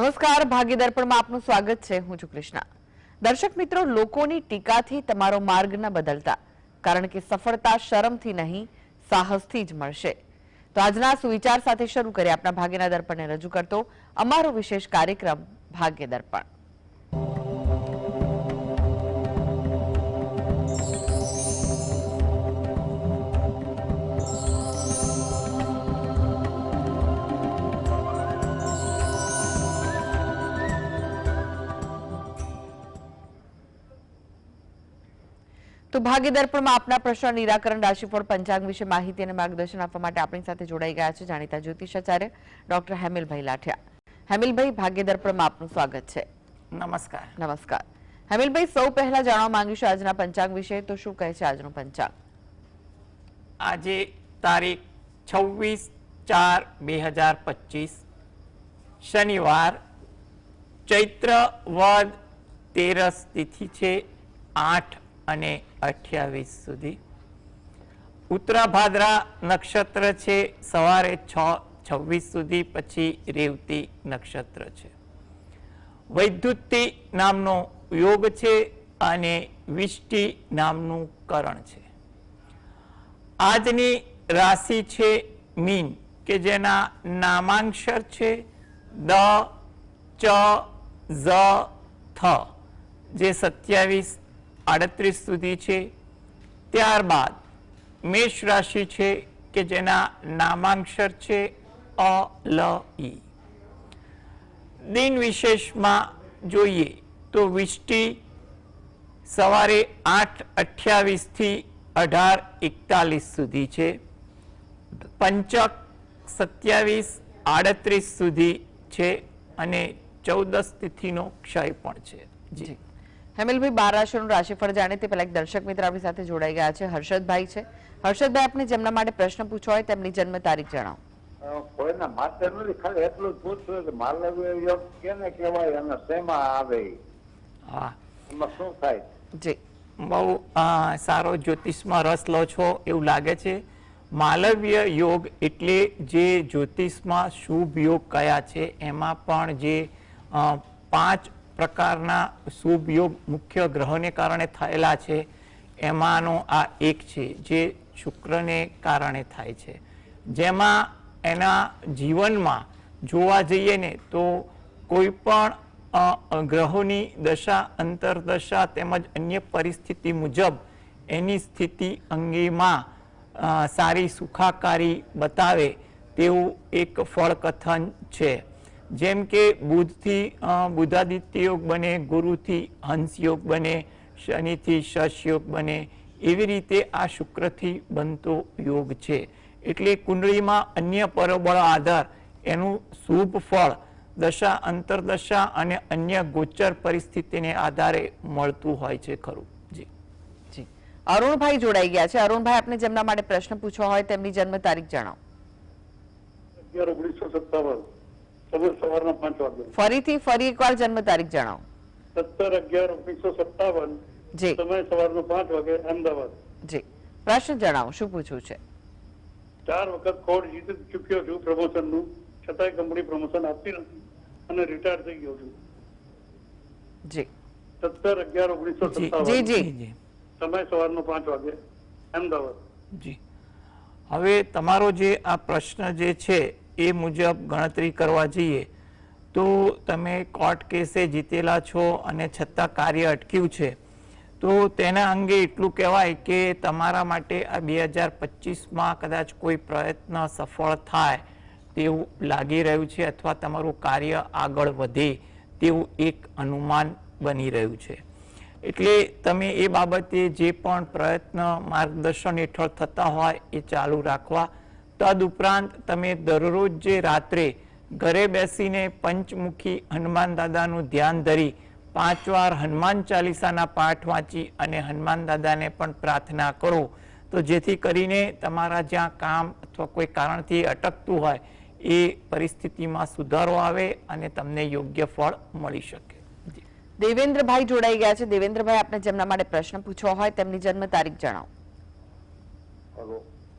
નમસ્કાર, ભાગ્ય દર્પણમાં આપનું સ્વાગત છે. હું છું કૃષ્ણા. દર્શક મિત્રો, લોકોની ટીકાથી તમારો માર્ગ ન બદલતા, કારણ કે સફળતા શરમથી નહીં સાહસથી જ મળશે. તો આજના સુવિચાર સાથે શરૂ કરીએ આપણા ભાગ્યના દર્પણને રજૂ કરતો અમારો વિશેષ કાર્યક્રમ ભાગ્ય દર્પણ. તો ભાગ્ય દર્પણમાં આપના પ્રશ્ન નિરાકરણ, રાશિફળ, પંચાંગ વિશે માહિતી અને માર્ગદર્શન આપવા માટે આપણી સાથે જોડાઈ ગયા છે જાણીતા જ્યોતિષાચાર્ય ડોક્ટર હેમિલભાઈ લાઠિયા. હેમિલભાઈ, ભાગ્ય દર્પણમાં આપનું સ્વાગત છે. નમસ્કાર. નમસ્કાર. હેમિલભાઈ, સૌ પહેલા જાણવા માંગીશું આજના પંચાંગ વિશે. તો શું કહે છે આજનું પંચાંગ? આજે તારીખ 26/4/2025 શનિવાર, ચૈત્ર વદ 13 તિથિ છે 8 અને 28 સુધી. ઉત્તરા ભાદ્રા નક્ષત્ર છે સવારે 6:26 સુધી, પછી રેવતી નક્ષત્ર છે. વૈદ્યુતિ નામનો યોગ છે અને વિષ્ટિ નામનું કરણ છે. આજની રાશિ છે મીન, કે જેના નામાંક્ષર છે દ, ચ, ઝ, થ, જે 27-38 સુધી છે. ત્યારબાદ મેષ રાશિ છે કે જેના નામાંક્ષર છે અ, લ, ઈ. દિન વિશેષમાં જોઈએ તો વિષ્ટિ સવારે 8:28 થી 18:41 સુધી છે. પંચક 27-38 સુધી છે અને 14 તિથિનો ક્ષય પણ છે. જી હેમિલભાઈ, 12 રાશિનું રાશિફળ જાણે તે પહેલા એક દર્શક મિત્ર આપણી સાથે જોડાઈ ગયા છે. હર્ષદભાઈ છે. હર્ષદભાઈ, આપણે જેમના માટે પ્રશ્ન પૂછવો હોય તેમની જન્મ તારીખ જણાવો. કોઈના માથે નથી, ખાલી એટલું જ પૂછવું કે માલવ્ય યોગ કેને કહેવાય અને શેમાં આવે? હા, એમાં શું થાય? જી, બહુ સારો જ્યોતિષમાં રસ લો છો એવું લાગે છે. માલવ્ય યોગ એટલે જે જ્યોતિષમાં શુભ યોગ કયા છે એમાં પણ જે 5 પ્રકારના શુભ યોગ મુખ્ય ગ્રહોને કારણે થયેલા છે એમાંનો આ એક છે, જે શુક્રને કારણે થાય છે. જેમાં એના જીવનમાં જોવા જઈએ ને તો કોઈ પણ ગ્રહોની દશા, અંતરદશા તેમજ અન્ય પરિસ્થિતિ મુજબ એની સ્થિતિ અંગેમાં સારી સુખાકારી બતાવે તેવું એક ફળકથન છે. જેમ કે બુધથી બુધાદિત્ય યોગ બને, ગુરુથી હંસ યોગ બને, શનિથી શશ યોગ બને, એવી રીતે આ શુક્રથી બનતો યોગ છે. એટલે કુંડળીમાં અન્ય પરોબળ આધાર એનું શુભ ફળ દશા, અંતરદશા અને અન્ય ગોચર પરિસ્થિતિને આધારે મળતું હોય છે ખરું. જી જી. અરુણભાઈ જોડાઈ ગયા છે. અરુણભાઈ, આપણે જેમના માટે પ્રશ્ન પૂછવો હોય તેમની જન્મ તારીખ જણાવો. 11/1957 સવારના 5 વાગે. ફરી એકવાર જન્મ તારીખ જણાવો. 17/11/1957 જી, સમય સવારના 5 વાગે, અમદાવાદ. જી, પ્રશ્ન જણાવો, શું પૂછવું છે? 4 વખત કોડ જીતી ચૂક્યો છું પ્રમોશનનું, છતાંય કંપની પ્રમોશન આપતી નથી અને રિટાયર થઈ ગયો છું. જી 17/11/1957 જી જી સમય સવારનો 5 વાગે, અમદાવાદ. જી. હવે તમારો જે આ પ્રશ્ન જે છે એ મુજબ ગણતરી કરવા જઈએ તો તમે કોર્ટ કેસે જીતેલા છો અને છતાં કાર્ય અટક્યું છે. તો તેના અંગે એટલું કહેવાય કે તમારા માટે આ 2025માં કદાચ કોઈ પ્રયત્ન સફળ થાય તેવું લાગી રહ્યું છે, અથવા તમારું કાર્ય આગળ વધે તેવું એક અનુમાન બની રહ્યું છે. એટલે તમે એ બાબતે જે પણ પ્રયત્ન માર્ગદર્શન હેઠળ થતા હોય એ ચાલુ રાખવા. તદુપરાંત તમે દરરોજ જે રાત્રે ઘરે બેસીને પંચમુખી હનુમાન દાદાનું ધ્યાન ધરી 5 વાર હનુમાન ચાલીસાના પાઠ વાંચી અને હનુમાન દાદાને પણ પ્રાર્થના કરો, તો જેથી કરીને તમારા જ્યાં કામ અથવા કોઈ કારણથી અટકતું હોય એ પરિસ્થિતિમાં સુધારો આવે અને તમને યોગ્ય ફળ મળી શકે. દેવેન્દ્રભાઈ જોડાઈ ગયા છે. દેવેન્દ્રભાઈ, આપણે જેમના માટે પ્રશ્ન પૂછવો હોય તેમની જન્મ તારીખ જણાવો.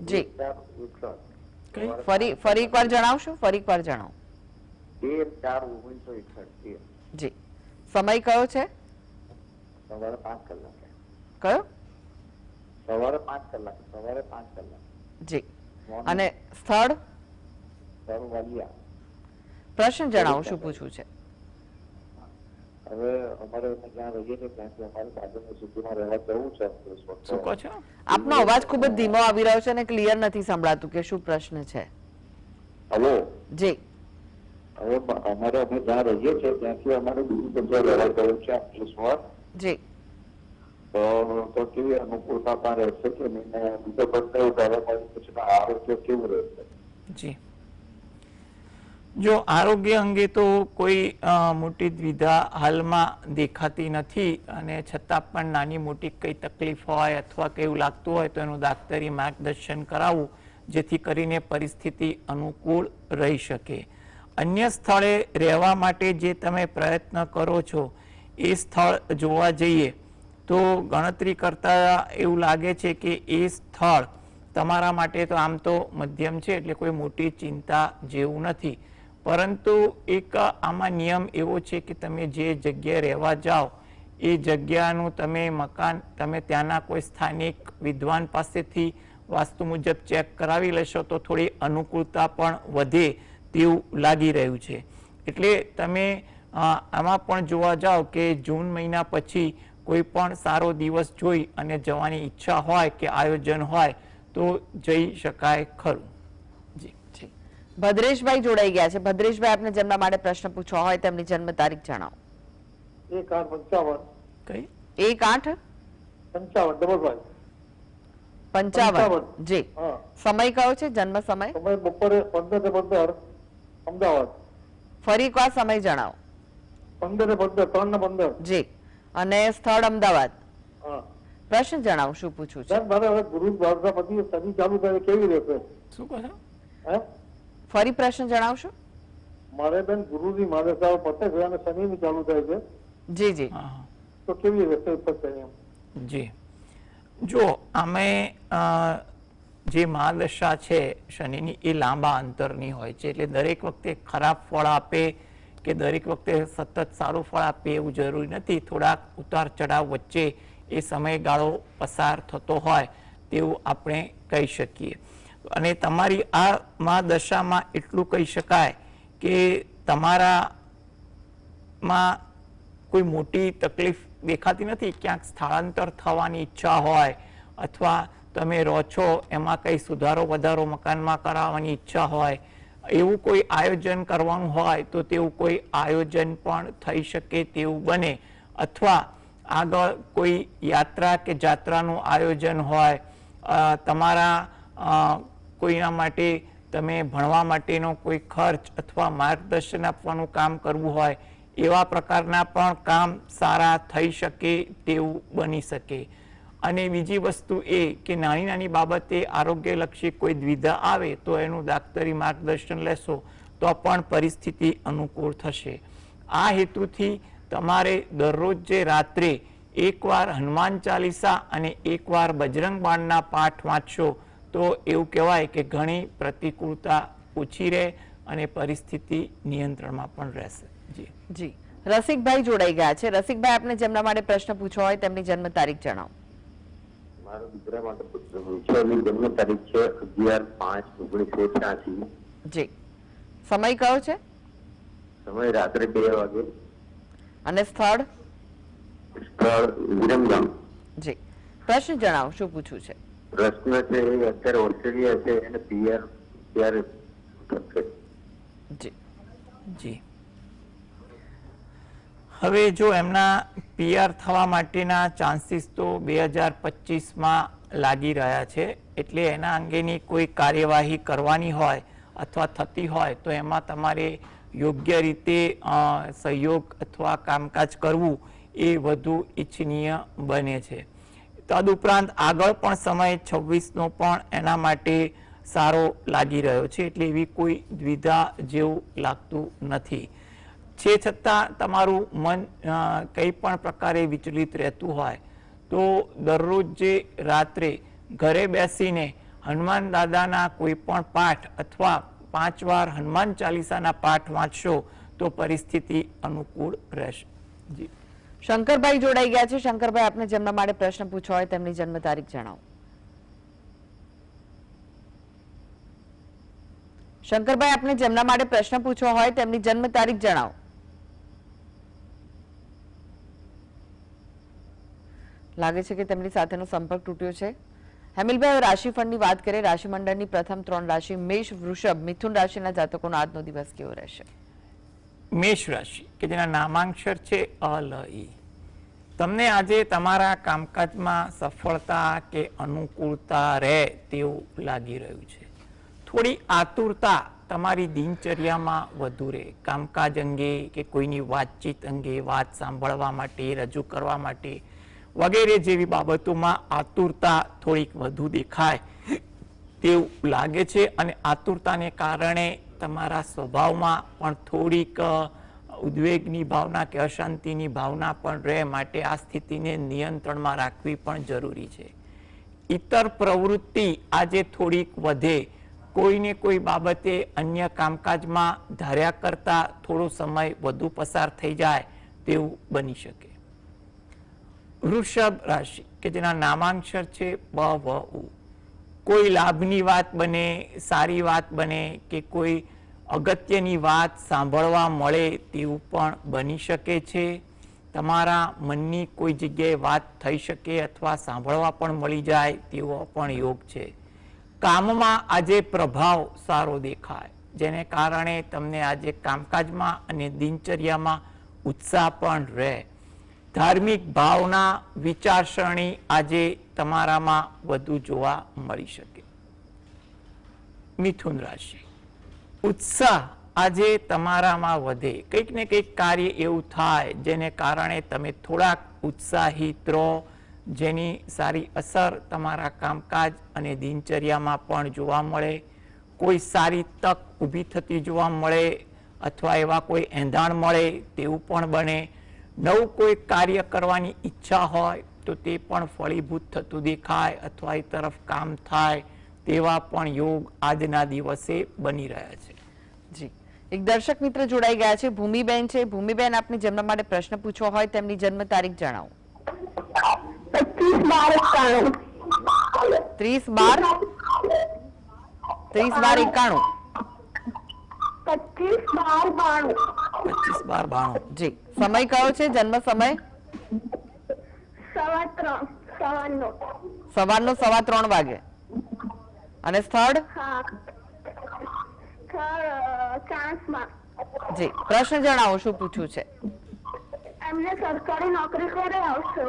જી, ફરી એકવાર જણાવશો? ફરી એકવાર જણાવો. 13/4/1961 જી સમય કયો છે? સવારે 5 કલાકે. કયો? સવારે 5 કલાકે. જી અને સ્થળ? વાલિયા. પ્રશ્ન જણાવો, શું પૂછવું છે? હવે અમારે જ્યાં રહીએ છીએ ત્યાંથી અમારે બાજુની સિટીમાં રહેવા જવું છે. શું કહો છો? આપનો અવાજ ખૂબ જ ધીમો આવી રહ્યો છે અને ક્લિયર નથી સંભળાતું કે શું પ્રશ્ન છે. હલો. જી હવે અમે જ્યાં રહીએ છીએ ત્યાંથી અમારે બીજી જગ્યાએ રહેવા જવું છે અંકલેશ્વર. જી તો કેવી અનુકૂળતા ત્યાં રહેશે કે નહીં? બીજો પ્રશ્ન એવું કરે પછી આરોગ્ય કેવું રહેશે? જી જો આરોગ્ય અંગે તો કોઈ મોટી દ્વિધા હાલમાં દેખાતી નથી, અને છતાં પણ નાની મોટી કઈ તકલીફ હોય અથવા કંઈ એવું લાગતું હોય તો એનું દાક્તરી માર્ગદર્શન કરાવવું, જેથી કરીને પરિસ્થિતિ અનુકૂળ રહી શકે. અન્ય સ્થળે રહેવા માટે જે તમે પ્રયત્ન કરો છો એ સ્થળ જોવા જઈએ તો ગણતરી કરતા એવું લાગે છે કે એ સ્થળ તમારા માટે તો આમ તો મધ્યમ છે, એટલે કોઈ મોટી ચિંતા જેવું નથી. પરંતુ એક આમાં નિયમ એવો છે કે તમે જે જગ્યાએ રહેવા જાઓ એ જગ્યાનું તમે મકાન તમે ત્યાંના કોઈ સ્થાનિક વિદ્વાન પાસેથી વાસ્તુ મુજબ ચેક કરાવી લેશો તો થોડી અનુકૂળતા પણ વધે તેવું લાગી રહ્યું છે. એટલે તમે આમાં પણ જોવા જાઓ કે જૂન મહિના પછી કોઈ પણ સારો દિવસ જોઈ અને જવાની ઈચ્છા હોય કે આયોજન હોય તો જઈ શકાય ખરું. જી ભદ્રેશભાઈ જોડાઈ ગયા છે. ભદ્રેશભાઈ, આપને જન્મ માટે પ્રશ્ન પૂછવા હોય તેમની જન્મ તારીખ જણાવો. 1/8/55. કઈ? 1/8/55. 55. જી હા. સમય કયો છે? જન્મ સમય? સમય બપોરે 15:15 અમદાવાદ. ફરી એકવાર સમય જણાવો. 15:15 3:15. જી અને સ્થળ અમદાવાદ. હા. પ્રશ્ન જણાવો, શું પૂછવું છે? મારે હવે ગુરુ દ્વારકા પછી શનિ ચાલુ થાય કેવી રહેશે? શું કહો છો? હે ફરી પ્રશ્ન જણાવશો? મારે બેન ગુરુજી મારે સાહેબ પતે છે અને શનિ ચાલુ થાય છે, જી જી હા તો કેવી રહેશે? જી જો અમે જે મહાદશા છે શનિની એ લાંબા અંતરની હોય છે, એટલે દરેક વખતે ખરાબ ફળ આપે કે દરેક વખતે સતત સારું ફળ આપે એવું જરૂરી નથી. થોડાક ઉતાર ચઢાવ વચ્ચે એ સમયગાળો પસાર થતો હોય તેવું આપણે કહી શકીએ. અને તમારી આ મહાદશામાં એટલું કહી શકાય કે તમારામાં કોઈ મોટી તકલીફ દેખાતી નથી. ક્યાંક સ્થળાંતર થવાની ઈચ્છા હોય અથવા તમે રહો છો એમાં કંઈ સુધારો વધારો મકાનમાં કરાવવાની ઈચ્છા હોય, એવું કોઈ આયોજન કરવાનું હોય તો તેવું કોઈ આયોજન પણ થઈ શકે તેવું બને. અથવા આગળ કોઈ યાત્રા કે જાત્રાનું આયોજન હોય, તમારા કોઈના માટે તમે ભણવા માટેનો કોઈ ખર્ચ અથવા માર્ગદર્શન આપવાનું કામ કરવું હોય, એવા પ્રકારના પણ કામ સારા થઈ શકે તેવું બની શકે. અને બીજી વસ્તુ એ કે નાની નાની બાબતે આરોગ્યલક્ષી કોઈ દ્વિધા આવે તો એનું દાક્તરી માર્ગદર્શન લેશો તો પણ પરિસ્થિતિ અનુકૂળ થશે. આ હેતુથી તમારે દરરોજ જે રાત્રે એકવાર હનુમાન ચાલીસા અને એકવાર બજરંગ બાણના પાઠ વાંચશો તો એવું કહેવાય કે ઘણી પ્રતિકૂળતા ઓછી રહે અને પરિસ્થિતિ નિયંત્રણમાં પણ રહેશે. જી જી રસિકભાઈ જોડાઈ ગયા છે. રસિકભાઈ, આપને જેમના માટે પ્રશ્ન પૂછવો હોય તેમની જન્મ તારીખ જણાવો. મારો દીકરા માટે પૂછવું છે. એની જન્મ તારીખ છે 11/5/1986. જી સમય કયો છે? સમય રાત્રે 2 વાગે. અને સ્થળ? સ્થળ વિરમગામ. જી પ્રશ્ન જણાવો, શું પૂછવું છે? પ્રશ્ન છે એ અત્યારે ઓસ્ટ્રેલિયા છે અને પીઆર ત્યારે થશે. જી જી હવે જો એમના પીઆર થવા માટેના ચાન્સીસ તો 2025માં લાગી રહ્યા છે, એટલે એના અંગેની કોઈ કાર્યવાહી કરવાની હોય અથવા થતી હોય તો એમાં તમારે યોગ્ય રીતે સહયોગ અથવા કામકાજ કરવું એ વધુ ઈચ્છનીય બને છે. તદુપરાંત આગળ પણ સમય 26નો પણ એના માટે સારો લાગી રહ્યો છે, એટલે એવી કોઈ દ્વિધા જેવું લાગતું નથી. છે છતાં તમારું મન કંઈ પણ પ્રકારે વિચલિત રહેતું હોય તો દરરોજ જે રાત્રે ઘરે બેસીને હનુમાન દાદાના કોઈ પણ પાઠ અથવા 5 વાર હનુમાન ચાલીસાના પાઠ વાંચશો તો પરિસ્થિતિ અનુકૂળ રહેશે. જી શંકરભાઈ જોડાઈ ગયા છે. શંકરભાઈ, આપને જેમના માટે પ્રશ્ન પૂછવો હોય તેમની જન્મ તારીખ જણાવો. શંકરભાઈ, આપને જેમના માટે પ્રશ્ન પૂછવો હોય તેમની જન્મ તારીખ જણાવો. લાગે છે કે તેમની સાથેનો સંપર્ક તૂટ્યો છે. હેમિલભાઈ, હવે રાશિફળની વાત કરીએ. રાશિમંડળની પ્રથમ 3 રાશિ મેષ, વૃષભ, મિથુન રાશિના જાતકોનો આજનો દિવસ કેવો રહેશે? મેષ રાશિ કે જેના નામાંક્ષર છે અ, લ, ઈ. તમને આજે તમારા કામકાજમાં સફળતા કે અનુકૂળતા રહે તેવું લાગી રહ્યું છે. થોડી આતુરતા તમારી દિનચર્યામાં વધુ રહે. કામકાજ અંગે કે કોઈની વાતચીત અંગે, વાત સાંભળવા માટે, રજૂ કરવા માટે વગેરે જેવી બાબતોમાં આતુરતા થોડીક વધુ દેખાય તેવું લાગે છે. અને આતુરતાને કારણે તમારા સ્વભાવમાં પણ થોડીક ઉદ્વેગની ભાવના કે અશાંતિની ભાવના પણ રહે. માટે આ સ્થિતિને નિયંત્રણમાં રાખવી પણ જરૂરી છે. ઇતર પ્રવૃત્તિ આજે થોડીક વધે. કોઈને કોઈ બાબતે અન્ય કામકાજમાં ધાર્યા કરતા થોડો સમય વધુ પસાર થઈ જાય તેવું બની શકે. વૃષભ રાશિ કે જેના નામાંક્ષર છે બ, વ, ઉ. કોઈ લાભની વાત બને, સારી વાત બને કે કોઈ અગત્યની વાત સાંભળવા મળે તેવું પણ બની શકે છે. તમારા મનની કોઈ જગ્યાએ વાત થઈ શકે અથવા સાંભળવા પણ મળી જાય તેવો પણ યોગ છે. કામમાં આજે પ્રભાવ સારો દેખાય, જેને કારણે તમને આજે કામકાજમાં અને દિનચર્યામાં ઉત્સાહ પણ રહે. ધાર્મિક ભાવના, વિચારસરણી આજે તમારામાં વધુ જોવા મળી શકે. મિથુન રાશિ, ઉત્સાહ આજે તમારામાં વધે. કંઈક ને કંઈક કાર્ય એવું થાય જેને કારણે તમે થોડાક ઉત્સાહિત રહો, જેની સારી અસર તમારા કામકાજ અને દિનચર્યામાં પણ જોવા મળે. કોઈ સારી તક ઊભી થતી જોવા મળે અથવા એવા કોઈ એંધાણ મળે તેવું પણ બને. નવું કોઈ કાર્ય કરવાની ઈચ્છા હોય તો તે પણ ફળીભૂત થતું દેખાય અથવા એ તરફ કામ થાય તેવા પણ યોગ આજના દિવસે બની રહ્યા છે. જી, એક દર્શક મિત્ર જોડાઈ ગયા છે. ભૂમિબેન છે. ભૂમિબેન, આપને જેમના માટે પ્રશ્ન પૂછવો હોય તેમની જન્મ તારીખ જણાવો. 30/12/91. 25/12/92. જી, સમય કયો છે? જન્મ સમય? સવારનો 3:15 વાગે. અને સ્થળ? જી, પ્રશ્ન જણાવો, શું પૂછવું છે? એમને સરકારી નોકરી ક્યારે આવશે?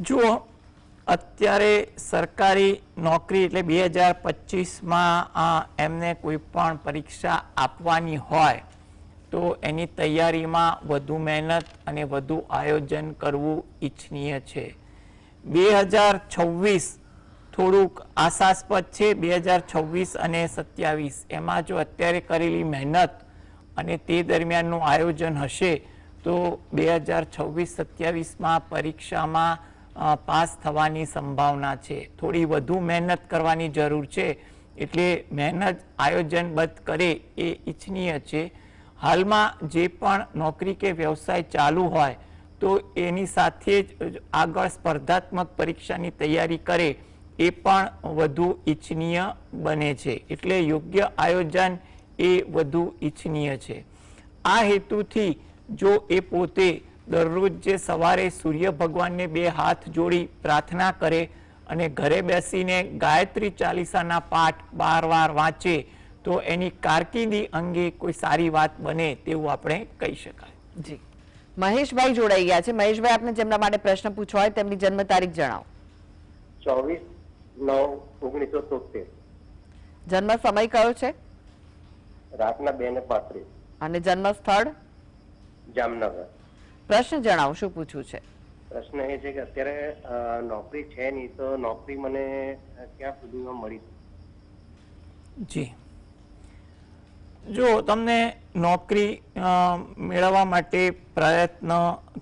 જુઓ, અત્યારે સરકારી નોકરી એટલે 2025માં એમને કોઈ પણ પરીક્ષા આપવાની હોય તો એની તૈયારીમાં વધુ મહેનત અને વધુ આયોજન કરવું ઈચ્છનીય છે. 2026 થોડુંક આશાસ્પદ છે. 2026 અને 27 એમાં જો અત્યારે કરેલી મહેનત અને તે દરમિયાનનું આયોજન હશે તો 2026-27માં પરીક્ષામાં પાસ થવાની સંભાવના છે. થોડી વધુ મહેનત કરવાની જરૂર છે, એટલે મહેનત આયોજનબદ્ધ કરે એ ઈચ્છનીય છે. હાલમાં જે પણ નોકરી કે વ્યવસાય ચાલુ હોય તો એની સાથે જ આગળ સ્પર્ધાત્મક પરીક્ષાની તૈયારી કરે એ પણ વધુ ઈચ્છનીય બને છે. એટલે યોગ્ય આયોજન એ વધુ ઈચ્છનીય છે. આ હેતુથી જો એ પોતે દરરોજ જે સવારે સૂર્ય ભગવાનને 2 હાથ જોડી પ્રાર્થના કરે અને ઘરે બેસીને ગાયત્રી ચાલીસાના પાઠ 12 વાર વાંચે તો એની કારકિર્દી અંગે કોઈ સારી વાત બને તેવું આપણે કહી શકાય. જી, મહેશભાઈ જોડાઈ ગયા છે. મહેશભાઈ, આપને જેમના માટે પ્રશ્ન પૂછવો હોય તેમની જન્મ તારીખ જણાવો. 24/9/1973. જન્મ સમય કયો છે? રાતના 2:35. અને જન્મ સ્થળ? જામનગર. પ્રશ્ન જણાવો, શું પૂછવું છે? પ્રશ્ન એ છે કે અત્યારે નોકરી છે નહીં તો નોકરી મને ક્યાં સુધીમાં મળી? જી, જો તમને નોકરી મેળવવા માટે પ્રયત્ન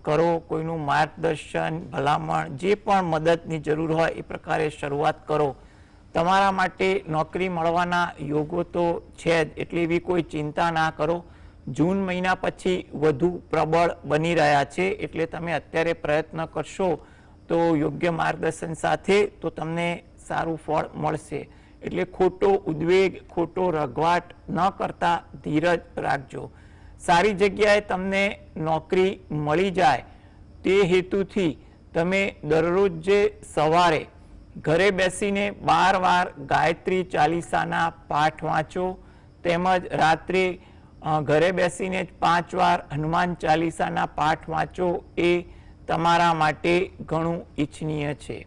કરો, કોઈનું માર્ગદર્શન, ભલામણ, જે પણ મદદની જરૂર હોય એ પ્રકારે શરૂઆત કરો તમારા માટે નોકરી મળવાના યોગો તો છે જ, એટલે એવી કોઈ ચિંતા ના કરો. જૂન મહિના પછી વધુ પ્રબળ બની રહ્યા છે, એટલે તમે અત્યારે પ્રયત્ન કરશો તો યોગ્ય માર્ગદર્શન સાથે તો તમને સારું ફળ મળશે. એટલે ખોટો ઉદ્વેગ, ખોટો રઘવાટ ન કરતા ધીરજ રાખજો. સારી જગ્યાએ તમને નોકરી મળી જાય તે હેતુથી તમે દરરોજ જે સવારે ઘરે બેસીને 12 વાર ગાયત્રી ચાલીસાના પાઠ વાંચો, તેમજ રાત્રે ઘરે બેસીને 5 વાર હનુમાન ચાલીસાના પાઠ વાંચો, એ તમારા માટે ઘણું ઈચ્છનીય છે.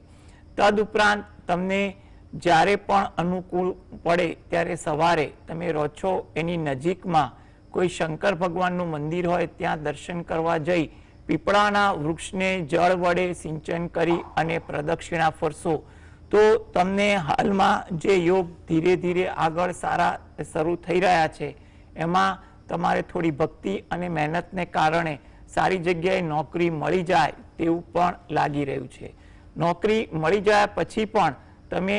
તદુપરાંત તમને જ્યારે પણ અનુકૂળ પડે ત્યારે સવારે તમે રહો છો એની નજીકમાં કોઈ શંકર ભગવાનનું મંદિર હોય ત્યાં દર્શન કરવા જઈ પીપળાના વૃક્ષને જળ વડે સિંચન કરી અને પ્રદક્ષિણા ફરશો તો તમને હાલમાં જે યોગ ધીરે ધીરે આગળ સારા શરૂ થઈ રહ્યા છે એમાં તમારે થોડી ભક્તિ અને મહેનતને કારણે સારી જગ્યાએ નોકરી મળી જાય તેવું પણ લાગી રહ્યું છે. નોકરી મળી જાય પછી પણ તમે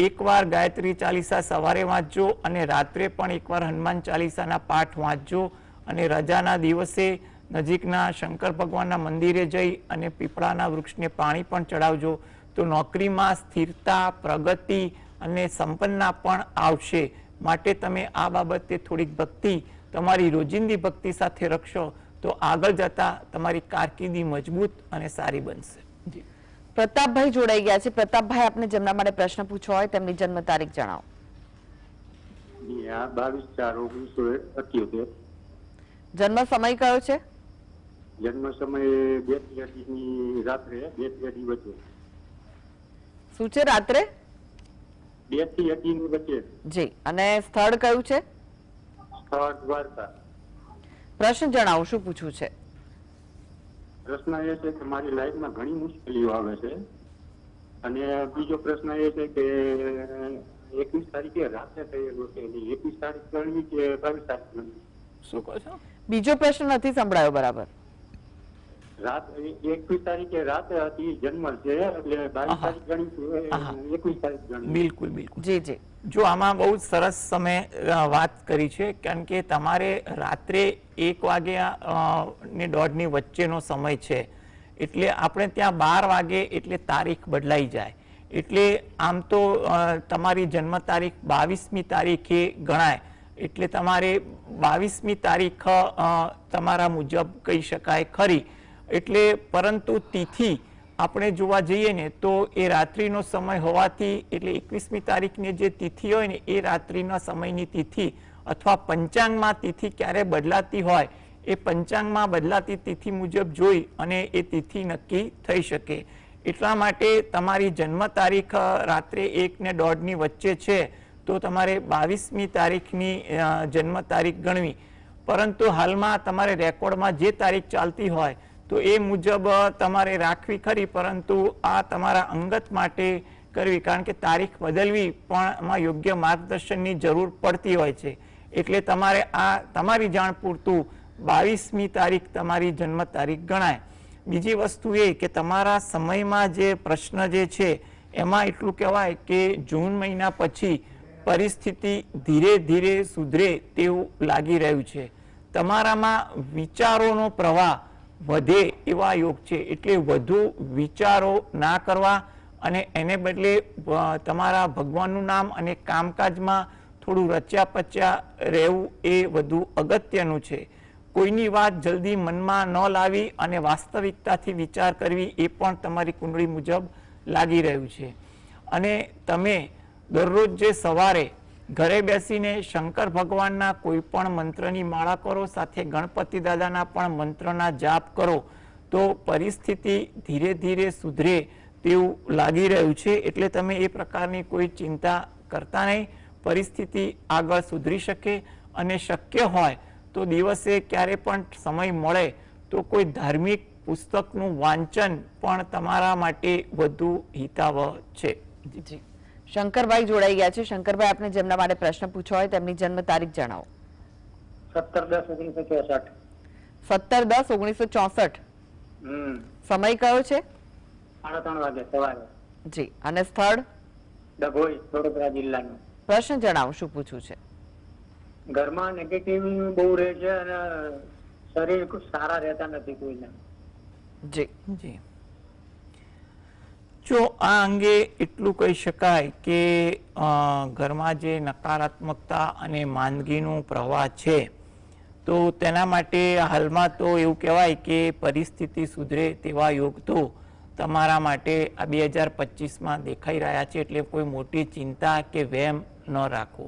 એકવાર ગાયત્રી ચાલીસા સવારે વાંચજો અને રાત્રે પણ એકવાર હનુમાન ચાલીસાના પાઠ વાંચજો અને રજાના દિવસે નજીકના શંકર ભગવાનના મંદિરે જઈ અને પીપળાના વૃક્ષને પાણી પણ ચડાવજો તો નોકરીમાં સ્થિરતા, પ્રગતિ અને સંપન્નતા પણ આવશે. માટે તમે આ બાબતે થોડીક ભક્તિ તમારી રોજિંદી ભક્તિ સાથે રખશો તો આગળ જતા તમારી કારકિર્દી મજબૂત અને સારી બનશે. જી પ્રતાપભાઈ જોડાઈ ગયા છે. પ્રતાપભાઈ, આપને જેમના માટે પ્રશ્ન પૂછવો હોય તેમની જન્મ તારીખ જણાવો. 22/4/1978. જન્મ સમય કયો છે? જન્મ સમય 2 થી 8 ની રાત્રે 2 થી 8 વચ્ચે. શું છે રાત્રે? 2 થી 8 ની વચ્ચે. જી. અને સ્થળ કયું છે? સ્થળ દ્વારકા. પ્રશ્ન જણાવો, શું પૂછવું છે? પ્રશ્ન એ છે કે મારી લાઈફમાં ઘણી મુશ્કેલીઓ આવે છે અને બીજો પ્રશ્ન એ છે કે 21 તારીખે રાત્રે થયેલું છે, 21 તારીખ ગણવી કે 22 તારીખ ગણવી? શું કહો છો? બીજો પ્રશ્ન નથી સંભળાયો બરાબર. રાત 21 તારીખે રાતે હતી, જન્મ છે એટલે 22 તારીખ ગણી છે, 21 તારીખ ગણી. બિલકુલ બિલકુલ. જી જી. જો આમાં બહુ સરસ સમય વાત કરી છે, કારણ કે તમારે રાત્રે 1 વાગ્યા ને 1:30 ની વચ્ચેનો સમય છે, એટલે આપણે ત્યાં 12 વાગે એટલે તારીખ બદલાઈ જાય. એટલે આમ તો તમારી જન્મ તારીખ 22મી તારીખે ગણાય, એટલે તમારે 22મી તારીખ તમારા મુજબ કહી શકાય ખરી. એટલે પરંતુ તિથિ આપણે જોવા જઈએ ને તો એ રાત્રિનો સમય હોવાથી એટલે 21મી તારીખની જે તિથિ હોય ને એ રાત્રિના સમયની તિથિ અથવા પંચાંગમાં તિથિ ક્યારે બદલાતી હોય એ પંચાંગમાં બદલાતી તિથિ મુજબ જોઈ અને એ તિથિ નક્કી થઈ શકે. એટલા માટે તમારી જન્મ તારીખ રાત્રે 1 ને 1:30 ની વચ્ચે છે તો તમારે 22મી તારીખની જન્મ તારીખ ગણવી. પરંતુ હાલમાં તમારે રેકોર્ડમાં જે તારીખ ચાલતી હોય તો એ મુજબ તમારે રાખવી ખરી, પરંતુ આ તમારા અંગત માટે કરવી, કારણ કે તારીખ બદલવી પણ એમાં યોગ્ય માર્ગદર્શનની જરૂર પડતી હોય છે. એટલે તમારે આ તમારી જાણ પૂરતું 22મી તારીખ તમારી જન્મ તારીખ ગણાય. બીજી વસ્તુ એ કે તમારા સમયમાં જે પ્રશ્ન જે છે એમાં એટલું કહેવાય કે જૂન મહિના પછી પરિસ્થિતિ ધીરે ધીરે સુધરે તેવું લાગી રહ્યું છે. તમારામાં વિચારોનો પ્રવાહ વધે એવા યોગ છે, એટલે વધુ વિચારો ના કરવા અને એને બદલે તમારા ભગવાનનું નામ અને કામકાજમાં થોડું રચ્યા પચ્યા રહેવું એ વધુ અગત્યનું છે. કોઈની વાત જલ્દી મનમાં ન લાવી અને વાસ્તવિકતાથી વિચાર કરવી એ પણ તમારી કુંડળી મુજબ લાગી રહ્યું છે. અને તમે દરરોજ જે સવારે ઘરે બેસીને શંકર ભગવાનના કોઈ પણ મંત્રની માળા કરો, સાથે ગણપતિ દાદાના પણ મંત્રના જાપ કરો તો પરિસ્થિતિ ધીરે ધીરે સુધરે તેવું લાગી રહ્યું છે. એટલે તમે એ પ્રકારની કોઈ ચિંતા કરતા નહીં, પરિસ્થિતિ આગળ સુધરી શકે. અને શક્ય હોય તો દિવસે ક્યારે પણ સમય મળે તો કોઈ ધાર્મિક પુસ્તકનું વાંચન પણ તમારા માટે વધુ હિતાવહ છે. જી. શંકરભાઈ જોડાઈ ગયા છે. શંકરભાઈ, આપને જેમના માટે પ્રશ્ન પૂછવો હોય તેમની જન્મ તારીખ જણાવો. 17/10/1964. 17/10/1964. સમય કયો છે? 3:30 વાગે સવારે. જી. અને સ્થળ? ડભોઈ વડોદરા જિલ્લાનું. પ્રશ્ન જણાવો, શું પૂછવું છે? ઘરમાં નેગેટિવ બહુ રહે છે અને શરીર સારા રહેતા નથી કોઈના. જી જી, જો આ અંગે એટલું કહી શકાય કે ઘરમાં જે નકારાત્મકતા અને માંદગીનો પ્રવાહ છે, તો તેના માટે હાલમાં તો એવું કહેવાય કે પરિસ્થિતિ સુધરે તેવા યોગ તો તમારા માટે આ 2025માં દેખાઈ રહ્યા છે. એટલે કોઈ મોટી ચિંતા કે વહેમ ન રાખો.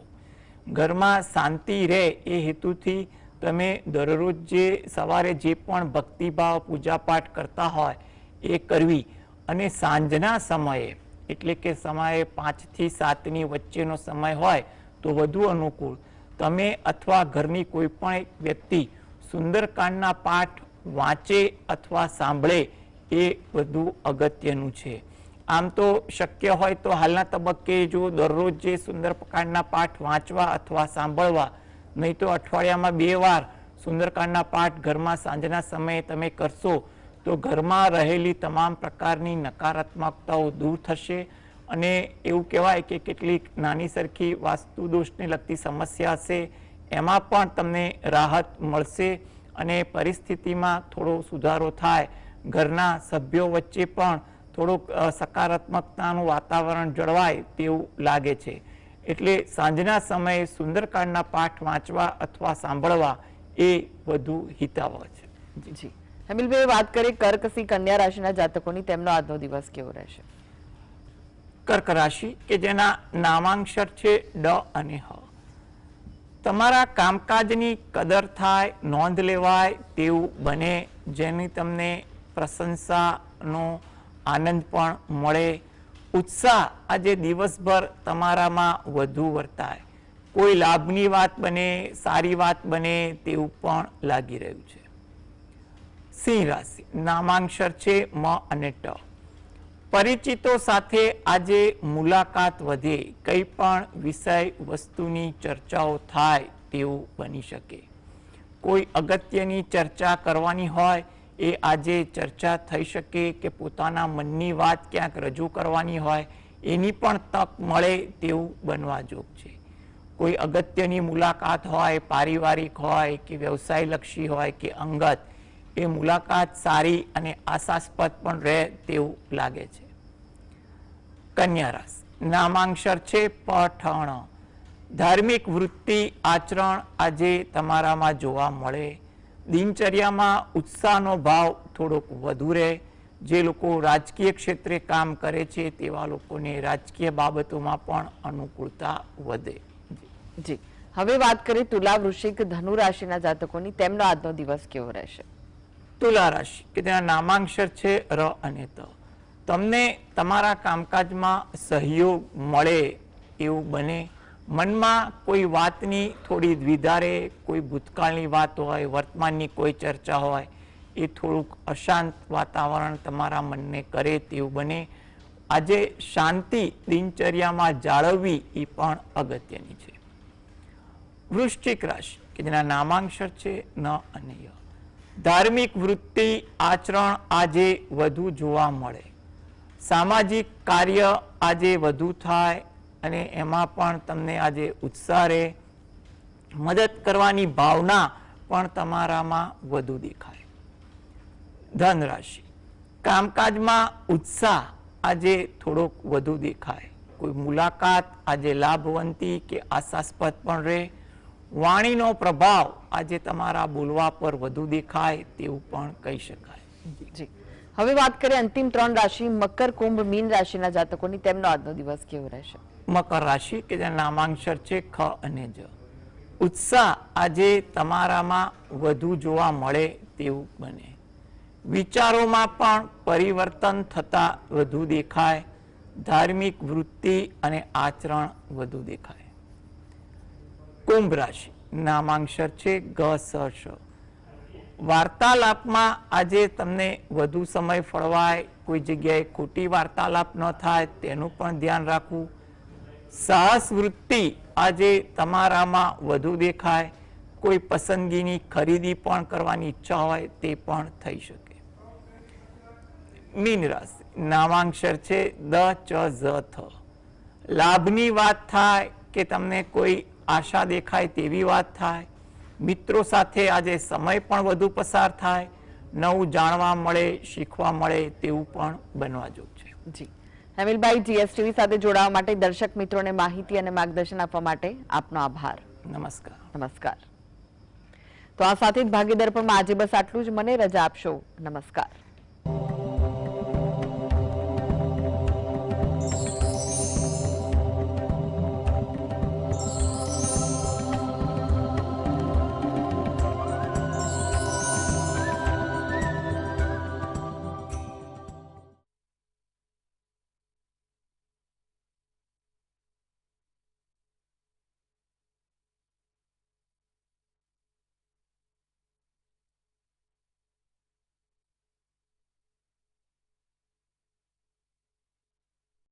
ઘરમાં શાંતિ રહે એ હેતુથી તમે દરરોજ જે સવારે જે પણ ભક્તિભાવ પૂજાપાઠ કરતા હોય એ કરવી, અને સાંજના સમયે એટલે કે સમયે 5 થી 7ની વચ્ચેનો સમય હોય તો વધુ અનુકૂળ. તમે અથવા ઘરની કોઈ પણ એક વ્યક્તિ સુંદરકાંડના પાઠ વાંચે અથવા સાંભળે એ વધુ અગત્યનું છે. આમ તો શક્ય હોય તો હાલના તબક્કે જો દરરોજ જે સુંદરકાંડના પાઠ વાંચવા અથવા સાંભળવા, નહીં તો અઠવાડિયામાં 2 વાર સુંદરકાંડના પાઠ ઘરમાં સાંજના સમયે તમે કરશો તો ઘરમાં રહેલી તમામ પ્રકારની નકારાત્મકતાઓ દૂર થશે. અને એવું કહેવાય કે કેટલીક નાની સરખી વાસ્તુ દોષને લગતી સમસ્યા હશે એમાં પણ તમને રાહત મળશે અને પરિસ્થિતિમાં થોડો સુધારો થાય. ઘરના સભ્યો વચ્ચે પણ થોડુંક સકારાત્મકતાનું વાતાવરણ જળવાય તેવું લાગે છે. એટલે સાંજના સમયે સુંદરકાંડના પાઠ વાંચવા અથવા સાંભળવા એ વધુ હિતાવહ છે. જી હેમિલભાઈ, વાત કરીએ કર્ક સિંહ કન્યા રાશિના જાતકોની, તેમનો આજનો દિવસ કેવો રહેશે? કર્ક રાશિ કે જેના નામાંક્ષર છે ડ અને હ. તમારા કામકાજની કદર થાય, નોંધ લેવાય તેવું બને, જેની તમને પ્રશંસાનો આનંદ પણ મળે. ઉત્સાહ આજે દિવસભર તમારામાં વધુ વર્તાય. કોઈ લાભની વાત બને, સારી વાત બને તેવું પણ લાગી રહ્યું છે. સિંહ રાશિ, નામાંક્ષર છે મ અને ટ. પરિચિતો સાથે આજે મુલાકાત વધે, કંઈ પણ વિષય વસ્તુની ચર્ચાઓ થાય તેવું બની શકે. કોઈ અગત્યની ચર્ચા કરવાની હોય એ આજે ચર્ચા થઈ શકે, કે પોતાના મનની વાત ક્યાંક રજૂ કરવાની હોય એની પણ તક મળે તેવું બનવા જોગ છે. કોઈ અગત્યની મુલાકાત હોય, પારિવારિક હોય કે વ્યવસાયલક્ષી હોય કે અંગત, એ મુલાકાત સારી અને આશાસ્પદ પણ રહે તેવું લાગે છે. કન્યા રાશિ, નામાંક્ષર છે પઠણ. ધાર્મિક વૃત્તિ આચરણ આજે તમારામાં જોવા મળે. દિનચર્યામાં ઉત્સાહનો ભાવ થોડોક વધુ રહે. જે લોકો રાજકીય ક્ષેત્રે કામ કરે છે તેવા લોકોને રાજકીય બાબતોમાં પણ અનુકૂળતા વધે. જી, હવે વાત કરીએ તુલા, વૃશ્ચિક, ધનુ રાશિના જાતકોની, તેમનો આજનો દિવસ કેવો રહેશે? તુલા રાશિ કે તેના નામાંક્ષર છે ર અને ત. તમને તમારા કામકાજમાં સહયોગ મળે એવું બને. મનમાં કોઈ વાતની થોડી દ્વિધા રહે. કોઈ ભૂતકાળની વાત હોય, વર્તમાનની કોઈ ચર્ચા હોય, એ થોડુંક અશાંત વાતાવરણ તમારા મનને કરે તેવું બને. આજે શાંતિ દિનચર્યામાં જાળવવી એ પણ અગત્યની છે. વૃશ્ચિક રાશિ કે જેના નામાંક્ષર છે ન અને ય. ધાર્મિક વૃત્તિ આચરણ આજે વધુ જોવા મળે. સામાજિક કાર્ય આજે વધુ થાય અને એમાં પણ તમને આજે ઉત્સાહ રહે. મદદ કરવાની ભાવના પણ તમારામાં વધુ દેખાય. ધન રાશિ, કામકાજમાં ઉત્સાહ આજે થોડોક વધુ દેખાય. કોઈ મુલાકાત આજે લાભવંતી કે આશાસ્પદ પણ રહે. વાણીનો પ્રભાવ આજે તમારા બોલવા પર વધુ દેખાય તેવું પણ કહી શકાય. જી, હવે વાત કરીએ અંતિમ 3 રાશિ, મકર, કુંભ, મીન રાશિના જાતકોની, તેમનો આજનો દિવસ કેવો રહેશે? મકર રાશિ કે જેના નામાંક્ષર છે ખ અને જ. ઉત્સાહ આજે તમારામાં વધુ જોવા મળે તેવું બને. વિચારોમાં પણ પરિવર્તન થતા વધુ દેખાય. ધાર્મિક વૃત્તિ અને આચરણ વધુ દેખાય. કુંભ રાશિ, નામાંક્ષર છે ગ સ શ. વાર્તાલાપમાં આજે તમને વધુ સમય ફળવાય. કોઈ જગ્યાએ ખોટી વાર્તાલાપ ન થાય તેનું પણ ધ્યાન રાખવું. સાહસ વૃત્તિ આજે તમારામાં વધુ દેખાય. કોઈ પસંદગીની ખરીદી પણ કરવાની ઈચ્છા હોય તે પણ થઈ શકે. મીન રાશિ, નામાંક્ષર છે દ ચ ઝ થ. લાભની વાત થાય કે તમને કોઈ આશા દેખાય તેવી વાત થાય, મિત્રો સાથે આજે સમય પણ વધુ પસાર થાય, નવું જાણવા મળે, શીખવા મળે તેવું પણ બનવા જોગ છે. જી હેમિલભાઈ, જીએસટીવી સાથે જોડાવા માટે, દર્શક મિત્રોને માહિતી અને માર્ગદર્શન આપવા માટે આપનો આભાર. નમસ્કાર. નમસ્કાર. તો આ સાથે જ ભાગીદાર પણ આજે બસ આટલું જ. મને રજા આપશો. નમસ્કાર.